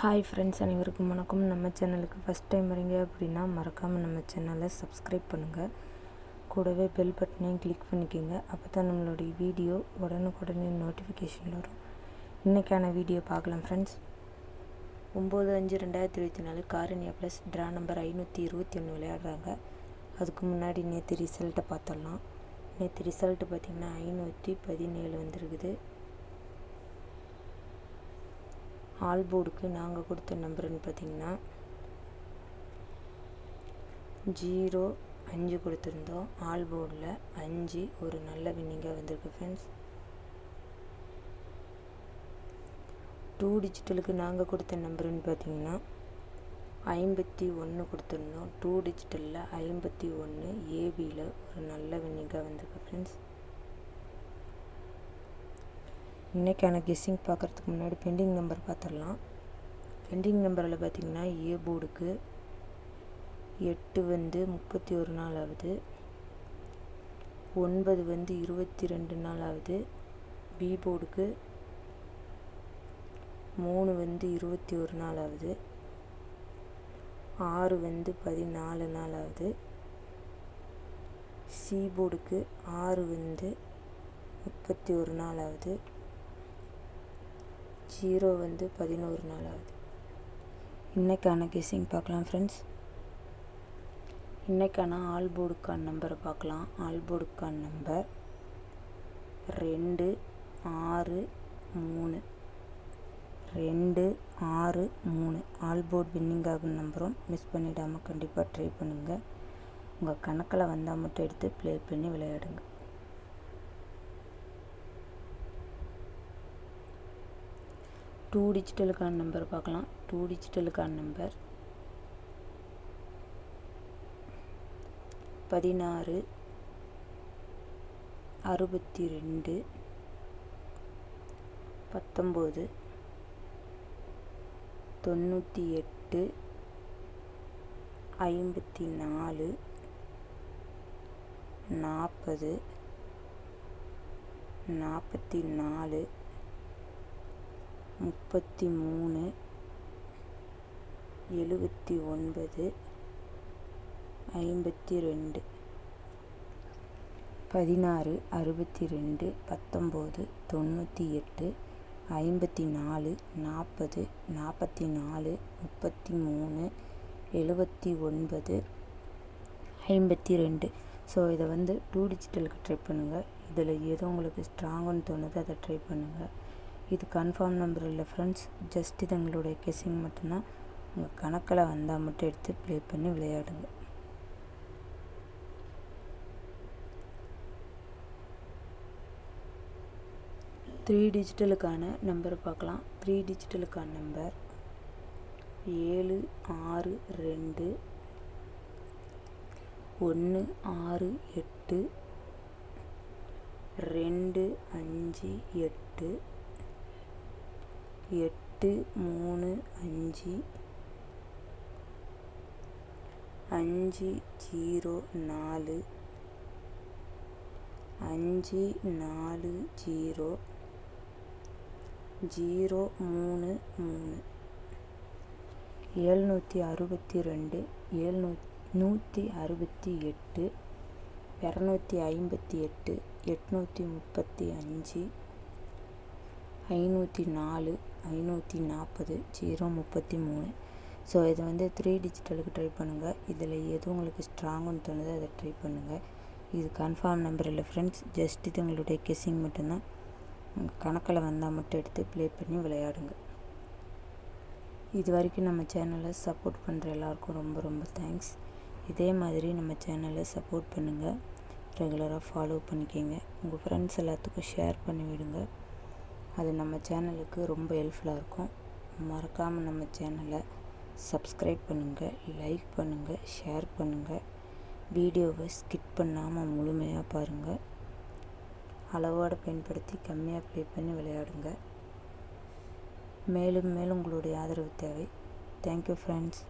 Hi friends, அனைவருக்கும் வணக்கம். நம்ம சேனலுக்கு ஃபஸ்ட் டைம் வரீங்க அப்படின்னா மறக்காமல் நம்ம சேனலை சப்ஸ்கிரைப் பண்ணுங்கள். கூடவே பெல் பட்டனையும் கிளிக் பண்ணிக்கோங்க. அப்போ தான் நம்மளுடைய வீடியோ உடனுக்குடனே நோட்டிஃபிகேஷன் வரும். இன்றைக்கான வீடியோ பார்க்கலாம் ஃப்ரெண்ட்ஸ். 9/5/2024 காரணியா ப்ளஸ் ட்ரா நம்பர் 521 விளையாடுறாங்க. அதுக்கு முன்னாடி நேற்று ரிசல்ட்டை பார்த்துடலாம். நேற்று ரிசல்ட்டு பார்த்திங்கன்னா 517 வந்திருக்குது. ஆல் போர்டுக்கு நாங்கள் கொடுத்த நம்பருன்னு பார்த்திங்கன்னா 0-5 கொடுத்துருந்தோம். ஆல் போர்டில் 5 ஒரு நல்ல வின்னிங்காக வந்திருக்கு ஃப்ரெண்ட்ஸ். 2 டிஜிட்டலுக்கு நாங்கள் கொடுத்த நம்பருன்னு பார்த்திங்கன்னா 51 கொடுத்துருந்தோம். 2 டிஜிட்டலில் 51 ஏபியில் ஒரு நல்ல வின்னிங்காக வந்திருக்கு ஃப்ரெண்ட்ஸ். இன்றைக்கான கெஸ்ஸிங் பார்க்குறதுக்கு முன்னாடி பெண்டிங் நம்பர் பார்த்துடலாம். பெண்டிங் நம்பரில் பார்த்திங்கன்னா ஏ போர்டுக்கு 8 31 நாள் ஆகுது. 9 22 நாள் ஆகுது. பி போர்டுக்கு 3 21 நாள் ஆகுது. 6 14 நாள் ஆகுது. சி போர்டுக்கு 6 31 நாள் ஆகுது. 0 11 நாள் ஆகுது. இன்றைக்கான கெஸ்ஸிங் பார்க்கலாம் ஃப்ரெண்ட்ஸ். இன்றைக்கான ஆல் போர்டுக்கான நம்பரை பார்க்கலாம். ஆல் போர்டுக்கான நம்பர் 2 6 3 2 6 3. ஆல் போர்டு வின்னிங் ஆகும் நம்பரும் மிஸ் பண்ணிடாமல் கண்டிப்பாக ட்ரை பண்ணுங்கள். உங்கள் கணக்கில் வந்தால் மட்டும் எடுத்து ப்ளே பண்ணி விளையாடுங்க. டூ டிஜிட்டலுக்கான நம்பர் பார்க்கலாம். 2 டிஜிட்டலுக்கான நம்பர் 16 62 19 98 54 40 44 33 79 52. 16 62 19 98 54 40 44 33 79 52. ஸோ இதை 2 டிஜிட்டலுக்கு ட்ரை பண்ணுங்கள். இதில் எது உங்களுக்கு ஸ்ட்ராங்குன்னு தோணுதோ அதை ட்ரை பண்ணுங்கள். இது கன்ஃபார்ம் நம்பர் இல்லை ஃப்ரெண்ட்ஸ். ஜஸ்ட் இது எங்களுடைய கெஸ்ஸிங் மட்டும்தான். உங்கள் கணக்கில் வந்தால் மட்டும் எடுத்து ப்ளே பண்ணி விளையாடுங்க. த்ரீ டிஜிட்டலுக்கான நம்பரை பார்க்கலாம். 3 டிஜிட்டலுக்கான நம்பர் 7 6 2 1 6 8 2 5 8 8 3 5 5 0 4 5 4 0 0 3 3. 762 768 258 835 504 540 033. ஸோ இது 3 டிஜிட்டலுக்கு ட்ரை பண்ணுங்கள். இதில் எது உங்களுக்கு ஸ்ட்ராங்குன்னு தோணுதோ அதை ட்ரை பண்ணுங்கள். இது கன்ஃபார்ம் நம்பர் இல்லை ஃப்ரெண்ட்ஸ். ஜஸ்ட் இது உங்களுடைய கெஸ்ஸிங் மட்டும்தான். கணக்கில் வந்தால் மட்டும் எடுத்து ப்ளே பண்ணி விளையாடுங்க. இது வரைக்கும் நம்ம சேனலை சப்போர்ட் பண்ணுற எல்லாருக்கும் ரொம்ப ரொம்ப தேங்க்ஸ். இதே மாதிரி நம்ம சேனலை சப்போர்ட் பண்ணுங்கள். ரெகுலராக ஃபாலோ பண்ணிக்கோங்க. உங்கள் ஃப்ரெண்ட்ஸ் எல்லாத்துக்கும் ஷேர் பண்ணி விடுங்க. அது நம்ம சேனலுக்கு ரொம்ப ஹெல்ப்ஃபுல்லாக இருக்கும். மறக்காமல் நம்ம சேனலை சப்ஸ்கிரைப் பண்ணுங்கள், லைக் பண்ணுங்கள், ஷேர் பண்ணுங்கள். வீடியோவை ஸ்கிப் பண்ணாமல் முழுமையாக பாருங்கள். அளவோடு பயன்படுத்தி கம்மியாக ப்ளே பண்ணி விளையாடுங்க. மேலும் மேலும் உங்களுடைய ஆதரவு தேவை. Thank you friends.